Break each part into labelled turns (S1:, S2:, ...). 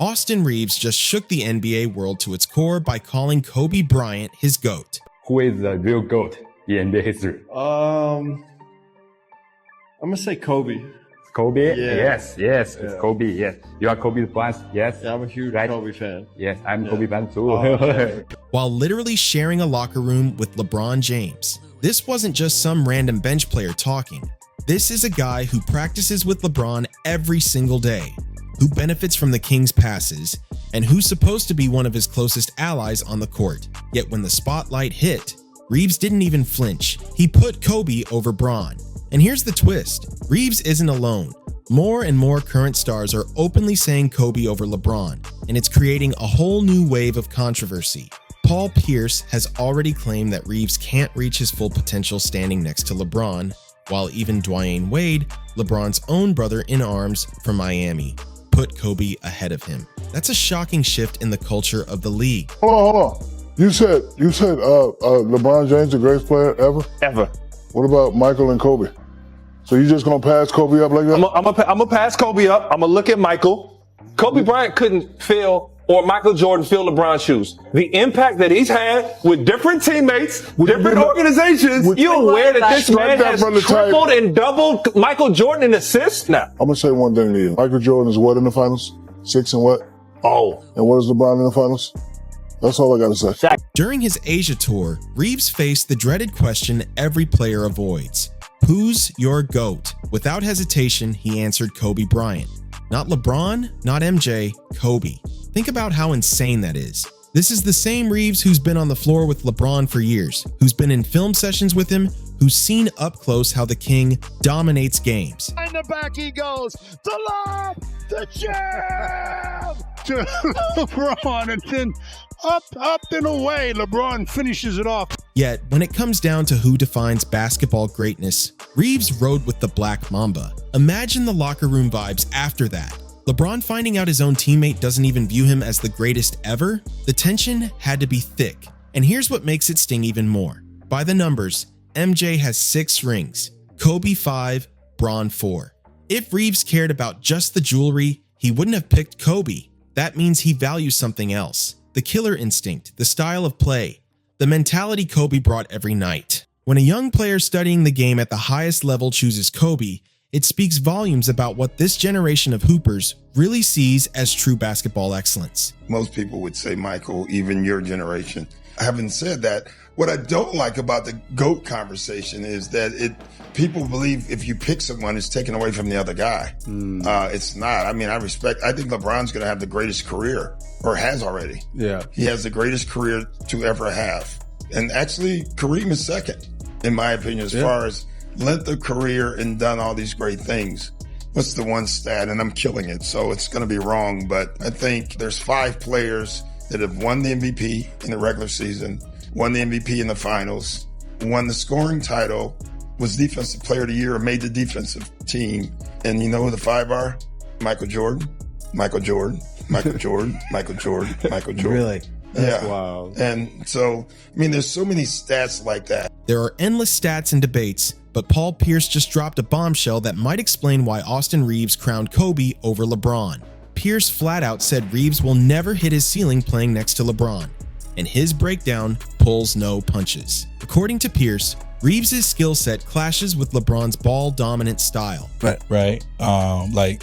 S1: Austin Reeves just shook the NBA world to its core by calling Kobe Bryant his GOAT.
S2: Who is the real GOAT in NBA history?
S3: I'm gonna say Kobe.
S2: Kobe?
S3: Yeah.
S2: Yes, it's Kobe, yes. You are Kobe fans? Yes.
S3: Yeah, I'm a huge
S2: Right?
S3: Kobe fan.
S2: Yes, I'm Kobe fan too.
S1: While literally sharing a locker room with LeBron James. This wasn't just some random bench player talking. This is a guy who practices with LeBron every single day, who benefits from the King's passes, and who's supposed to be one of his closest allies on the court. Yet when the spotlight hit, Reeves didn't even flinch. He put Kobe over Bron. And here's the twist. Reeves isn't alone. More and more current stars are openly saying Kobe over LeBron, and it's creating a whole new wave of controversy. Paul Pierce has already claimed that Reeves can't reach his full potential standing next to LeBron, while even Dwyane Wade, LeBron's own brother in arms from Miami, put Kobe ahead of him. That's a shocking shift in the culture of the league.
S4: Hold on. You said LeBron James the greatest player ever?
S5: Ever.
S4: What about Michael and Kobe? So you just gonna pass Kobe up like that?
S5: I'm gonna pass Kobe up. I'm gonna look at Michael. Kobe Bryant couldn't fill, or Michael Jordan fill LeBron's shoes. The impact that he's had with different teammates, different organizations. You aware that this man has tripled and doubled Michael Jordan in assists now?
S4: I'm gonna say one thing to you. Michael Jordan is what in the finals? 6 and what?
S5: Oh.
S4: And what is LeBron in the finals? That's all I gotta say.
S1: During his Asia tour, Reeves faced the dreaded question every player avoids. Who's your GOAT? Without hesitation, he answered Kobe Bryant. Not LeBron, not MJ, Kobe. Think about how insane that is. This is the same Reeves who's been on the floor with LeBron for years, who's been in film sessions with him, who's seen up close how the King dominates games.
S6: In the back he goes, the lob, the jam! To LeBron, and then up and away, LeBron finishes it off.
S1: Yet, when it comes down to who defines basketball greatness, Reeves rode with the Black Mamba. Imagine the locker room vibes after that. LeBron finding out his own teammate doesn't even view him as the greatest ever? The tension had to be thick. And here's what makes it sting even more. By the numbers, MJ has 6 rings, Kobe 5, Bron 4. If Reeves cared about just the jewelry, he wouldn't have picked Kobe. That means he values something else. The killer instinct, the style of play, the mentality Kobe brought every night. When a young player studying the game at the highest level chooses Kobe, it speaks volumes about what this generation of hoopers really sees as true basketball excellence.
S7: Most people would say Michael, even your generation. Having said that, what I don't like about the GOAT conversation is that people believe if you pick someone, it's taken away from the other guy. It's not. I mean, I think LeBron's going to have the greatest career, or has already.
S3: Yeah.
S7: He has the greatest career to ever have. And actually, Kareem is second, in my opinion, as far as length of career and done all these great things. What's the one stat? And I'm killing it, so it's going to be wrong. But I think there's 5 players that have won the MVP in the regular season, won the MVP in the finals, won the scoring title, was Defensive Player of the Year, or made the defensive team. And you know who the 5 are? Michael Jordan, Michael Jordan, Michael Jordan, Michael Jordan, Michael Jordan.
S3: Really? That's wild.
S7: And so, I mean, there's so many stats like that.
S1: There are endless stats and debates, but Paul Pierce just dropped a bombshell that might explain why Austin Reeves crowned Kobe over LeBron. Pierce flat out said Reeves will never hit his ceiling playing next to LeBron, and his breakdown pulls no punches. According to Pierce, Reeves' skill set clashes with LeBron's ball-dominant style.
S8: Right. Like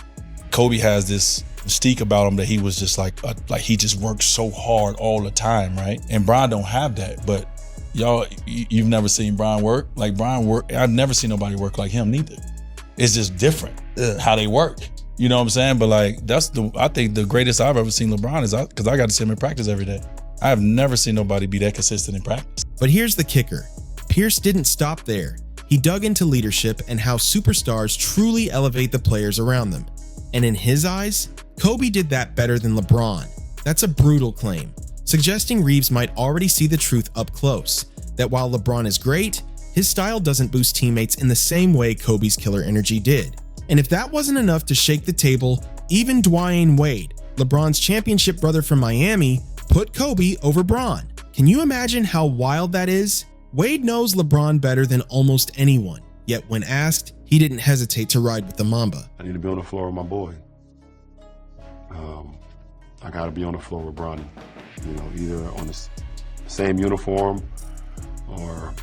S8: Kobe has this mystique about him that he was just like he just worked so hard all the time, right? And Bron don't have that, but you've never seen Bron work? Like Bron work, I've never seen nobody work like him neither. It's just different how they work. You know what I'm saying? But like, I think the greatest I've ever seen LeBron is because I got to see him in practice every day. I have never seen nobody be that consistent in practice.
S1: But here's the kicker. Pierce didn't stop there. He dug into leadership and how superstars truly elevate the players around them. And in his eyes, Kobe did that better than LeBron. That's a brutal claim, suggesting Reeves might already see the truth up close, that while LeBron is great, his style doesn't boost teammates in the same way Kobe's killer energy did. And if that wasn't enough to shake the table, even Dwyane Wade, LeBron's championship brother from Miami, put Kobe over Bron. Can you imagine how wild that is? Wade knows LeBron better than almost anyone, yet when asked, he didn't hesitate to ride with the Mamba.
S9: I need to be on the floor with my boy. I got to be on the floor with Bronny. You know, either on the same uniform or,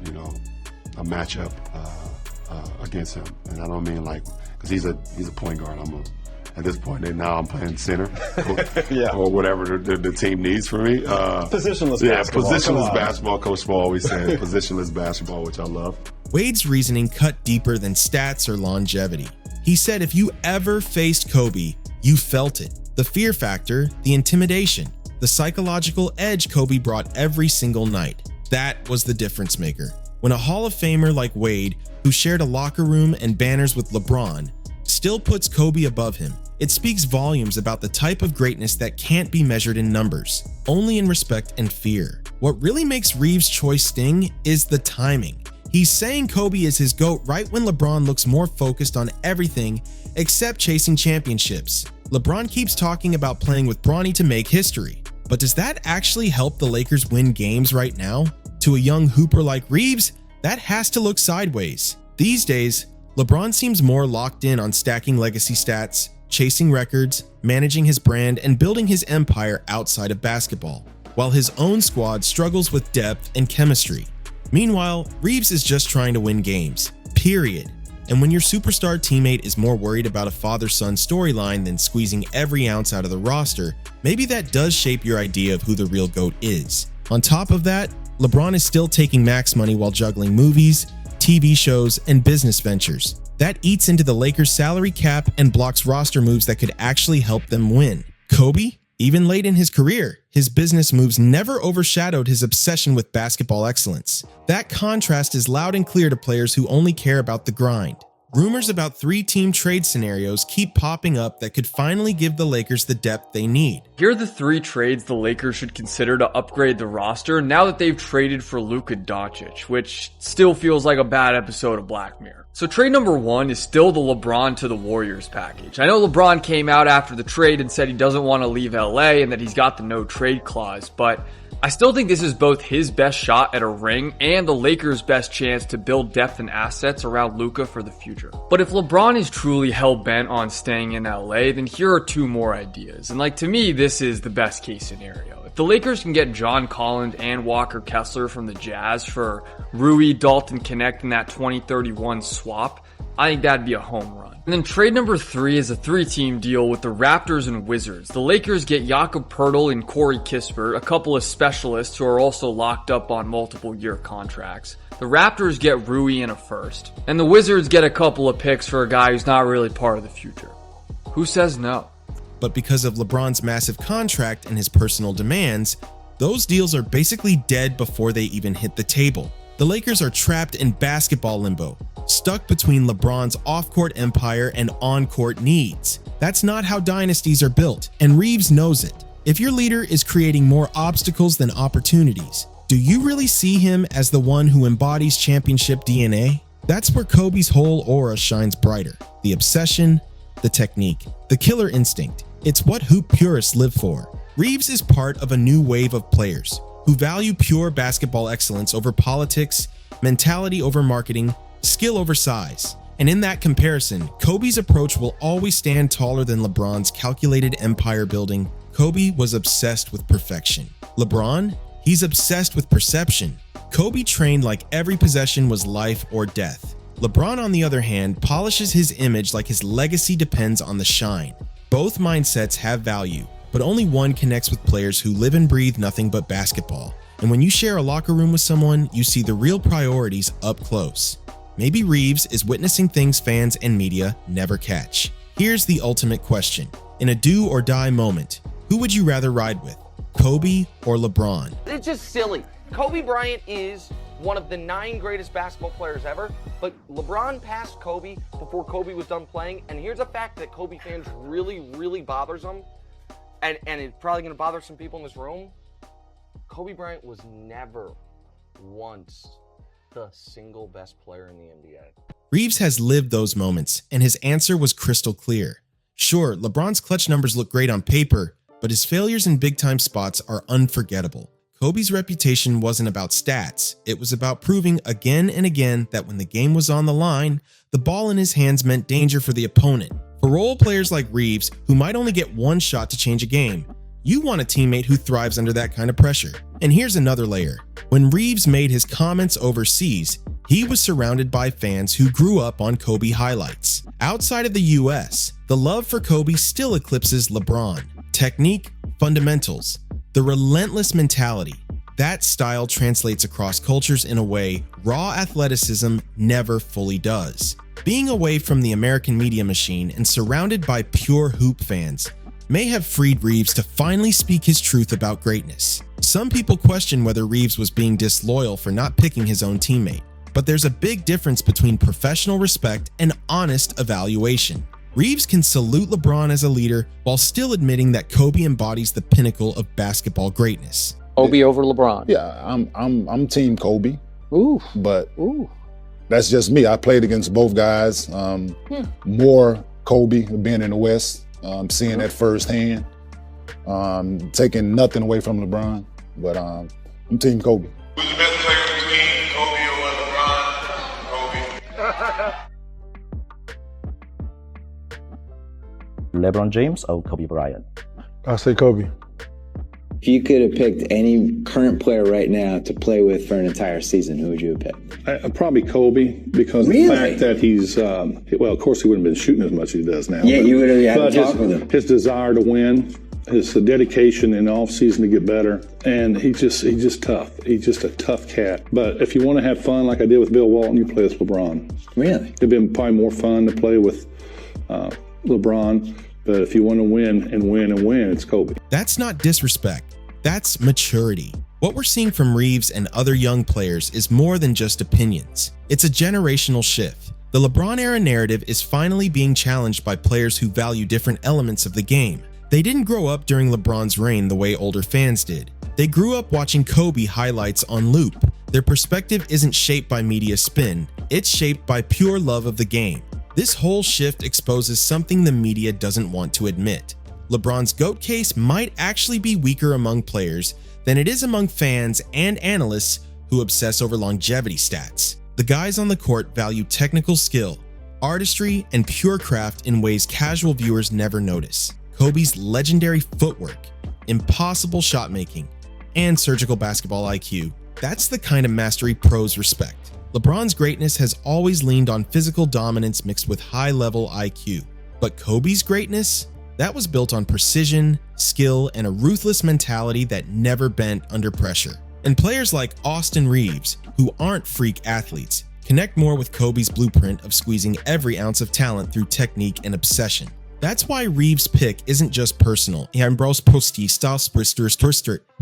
S9: you know, a matchup against him. And I don't mean like, because he's a point guard. At this point, now I'm playing center or whatever the team needs for me.
S3: Positionless basketball.
S9: Positionless basketball. Coach Spo always said positionless basketball, which I love.
S1: Wade's reasoning cut deeper than stats or longevity. He said if you ever faced Kobe, you felt it. The fear factor, the intimidation, the psychological edge Kobe brought every single night. That was the difference maker. When a Hall of Famer like Wade, who shared a locker room and banners with LeBron, still puts Kobe above him, it speaks volumes about the type of greatness that can't be measured in numbers, only in respect and fear. What really makes Reeves' choice sting is the timing. He's saying Kobe is his GOAT right when LeBron looks more focused on everything except chasing championships. LeBron keeps talking about playing with Bronny to make history, but does that actually help the Lakers win games right now? To a young hooper like Reeves, that has to look sideways. These days, LeBron seems more locked in on stacking legacy stats, chasing records, managing his brand, and building his empire outside of basketball, while his own squad struggles with depth and chemistry. Meanwhile, Reeves is just trying to win games, period. And when your superstar teammate is more worried about a father-son storyline than squeezing every ounce out of the roster, maybe that does shape your idea of who the real GOAT is. On top of that, LeBron is still taking max money while juggling movies, TV shows, and business ventures. That eats into the Lakers' salary cap and blocks roster moves that could actually help them win. Kobe? Even late in his career, his business moves never overshadowed his obsession with basketball excellence. That contrast is loud and clear to players who only care about the grind. Rumors about 3-team trade scenarios keep popping up that could finally give the Lakers the depth they need.
S10: Here are the 3 trades the Lakers should consider to upgrade the roster now that they've traded for Luka Doncic, which still feels like a bad episode of Black Mirror. So trade number 1 is still the LeBron to the Warriors package. I know LeBron came out after the trade and said he doesn't want to leave LA and that he's got the no trade clause, but I still think this is both his best shot at a ring and the Lakers' best chance to build depth and assets around Luka for the future. But if LeBron is truly hell-bent on staying in LA, then here are 2 more ideas. And to me, this is the best case scenario. If the Lakers can get John Collins and Walker Kessler from the Jazz for Rui, Dalton Connect in that 2031 swap, I think that'd be a home run. And then trade number 3 is a 3-team deal with the Raptors and Wizards. The Lakers get Jakob Poeltl and Corey Kispert, a couple of specialists who are also locked up on multiple-year contracts. The Raptors get Rui and a first. And the Wizards get a couple of picks for a guy who's not really part of the future. Who says no?
S1: But because of LeBron's massive contract and his personal demands, those deals are basically dead before they even hit the table. The Lakers are trapped in basketball limbo, stuck between LeBron's off-court empire and on-court needs. That's not how dynasties are built, and Reeves knows it. If your leader is creating more obstacles than opportunities, do you really see him as the one who embodies championship DNA? That's where Kobe's whole aura shines brighter. The obsession, the technique, the killer instinct. It's what hoop purists live for. Reeves is part of a new wave of players who value pure basketball excellence over politics, mentality over marketing, skill over size. And in that comparison, Kobe's approach will always stand taller than LeBron's calculated empire building. Kobe was obsessed with perfection. LeBron? He's obsessed with perception. Kobe trained like every possession was life or death. LeBron, on the other hand, polishes his image like his legacy depends on the shine. Both mindsets have value, but only one connects with players who live and breathe nothing but basketball. And when you share a locker room with someone, you see the real priorities up close. Maybe Reeves is witnessing things fans and media never catch. Here's the ultimate question. In a do or die moment, who would you rather ride with, Kobe or LeBron?
S11: It's just silly. Kobe Bryant is one of the 9 greatest basketball players ever, but LeBron passed Kobe before Kobe was done playing, and here's a fact that Kobe fans really bothers them, and it's probably going to bother some people in this room. Kobe Bryant was never once the single best player in the NBA.
S1: Reeves has lived those moments, and his answer was crystal clear. Sure, LeBron's clutch numbers look great on paper, but his failures in big-time spots are unforgettable. Kobe's reputation wasn't about stats. It was about proving again and again that when the game was on the line, the ball in his hands meant danger for the opponent. For role players like Reeves, who might only get one shot to change a game, you want a teammate who thrives under that kind of pressure. And here's another layer. When Reeves made his comments overseas, he was surrounded by fans who grew up on Kobe highlights. Outside of the US, the love for Kobe still eclipses LeBron. Technique, fundamentals, the relentless mentality. That style translates across cultures in a way raw athleticism never fully does. Being away from the American media machine and surrounded by pure hoop fans may have freed Reeves to finally speak his truth about greatness. Some people question whether Reeves was being disloyal for not picking his own teammate, but there's a big difference between professional respect and honest evaluation. Reeves can salute LeBron as a leader while still admitting that Kobe embodies the pinnacle of basketball greatness.
S12: Kobe over LeBron.
S13: Yeah, I'm team Kobe. But that's just me. I played against both guys. More Kobe being in the West. Seeing that firsthand, taking nothing away from LeBron, but I'm team Kobe.
S14: Who's the best player between Kobe or LeBron? Kobe.
S15: LeBron James or Kobe Bryant?
S3: I say Kobe.
S16: If you could have picked any current player right now to play with for an entire season, who would you have picked?
S6: Probably Kobe, because the fact that he's, well, of course he wouldn't have been shooting as much as he does now.
S16: Yeah, you would have had to talk with him.
S6: His desire to win, his dedication in the offseason to get better, and he's just tough. He's just a tough cat. But if you want to have fun like I did with Bill Walton, you play with LeBron.
S16: Really?
S6: It'd been probably more fun to play with LeBron, but if you want to win and win and win, it's Kobe.
S1: That's not disrespect. That's maturity. What we're seeing from Reeves and other young players is more than just opinions. It's a generational shift. The LeBron era narrative is finally being challenged by players who value different elements of the game. They didn't grow up during LeBron's reign the way older fans did. They grew up watching Kobe highlights on loop. Their perspective isn't shaped by media spin, it's shaped by pure love of the game. This whole shift exposes something the media doesn't want to admit. LeBron's GOAT case might actually be weaker among players than it is among fans and analysts who obsess over longevity stats. The guys on the court value technical skill, artistry, and pure craft in ways casual viewers never notice. Kobe's legendary footwork, impossible shot making, and surgical basketball IQ, that's the kind of mastery pros respect. LeBron's greatness has always leaned on physical dominance mixed with high-level IQ, but Kobe's greatness? That was built on precision, skill, and a ruthless mentality that never bent under pressure. And players like Austin Reeves, who aren't freak athletes, connect more with Kobe's blueprint of squeezing every ounce of talent through technique and obsession. That's why Reeves' pick isn't just personal.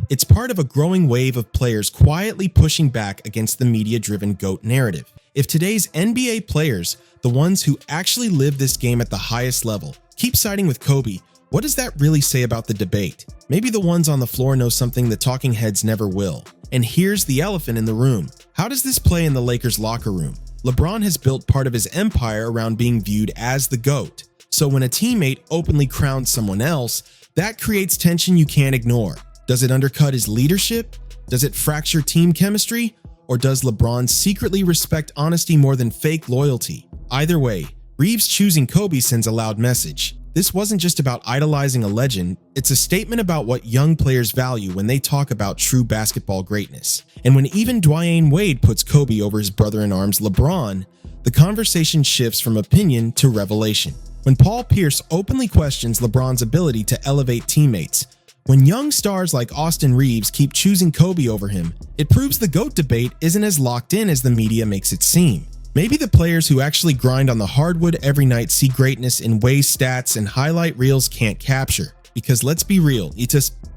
S1: It's part of a growing wave of players quietly pushing back against the media-driven GOAT narrative. If today's NBA players, the ones who actually live this game at the highest level, keep siding with Kobe, what does that really say about the debate? Maybe the ones on the floor know something the talking heads never will. And here's the elephant in the room. How does this play in the Lakers locker room? LeBron has built part of his empire around being viewed as the GOAT. So when a teammate openly crowns someone else, that creates tension you can't ignore. Does it undercut his leadership? Does it fracture team chemistry? Or does LeBron secretly respect honesty more than fake loyalty? Either way, Reeves choosing Kobe sends a loud message. This wasn't just about idolizing a legend, it's a statement about what young players value when they talk about true basketball greatness. And when even Dwyane Wade puts Kobe over his brother-in-arms LeBron, the conversation shifts from opinion to revelation. When Paul Pierce openly questions LeBron's ability to elevate teammates, when young stars like Austin Reeves keep choosing Kobe over him, it proves the GOAT debate isn't as locked in as the media makes it seem. Maybe the players who actually grind on the hardwood every night see greatness in ways stats and highlight reels can't capture. Because let's be real,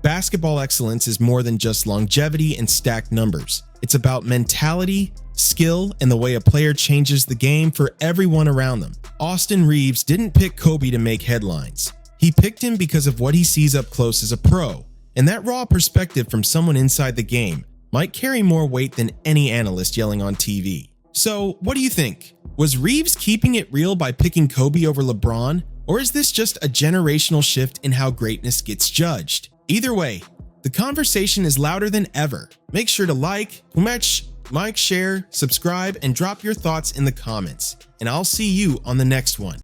S1: basketball excellence is more than just longevity and stacked numbers. It's about mentality, skill, and the way a player changes the game for everyone around them. Austin Reeves didn't pick Kobe to make headlines. He picked him because of what he sees up close as a pro. And that raw perspective from someone inside the game might carry more weight than any analyst yelling on TV. So, what do you think? Was Reeves keeping it real by picking Kobe over LeBron? Or is this just a generational shift in how greatness gets judged? Either way, the conversation is louder than ever. Make sure to like, share, subscribe, and drop your thoughts in the comments. And I'll see you on the next one.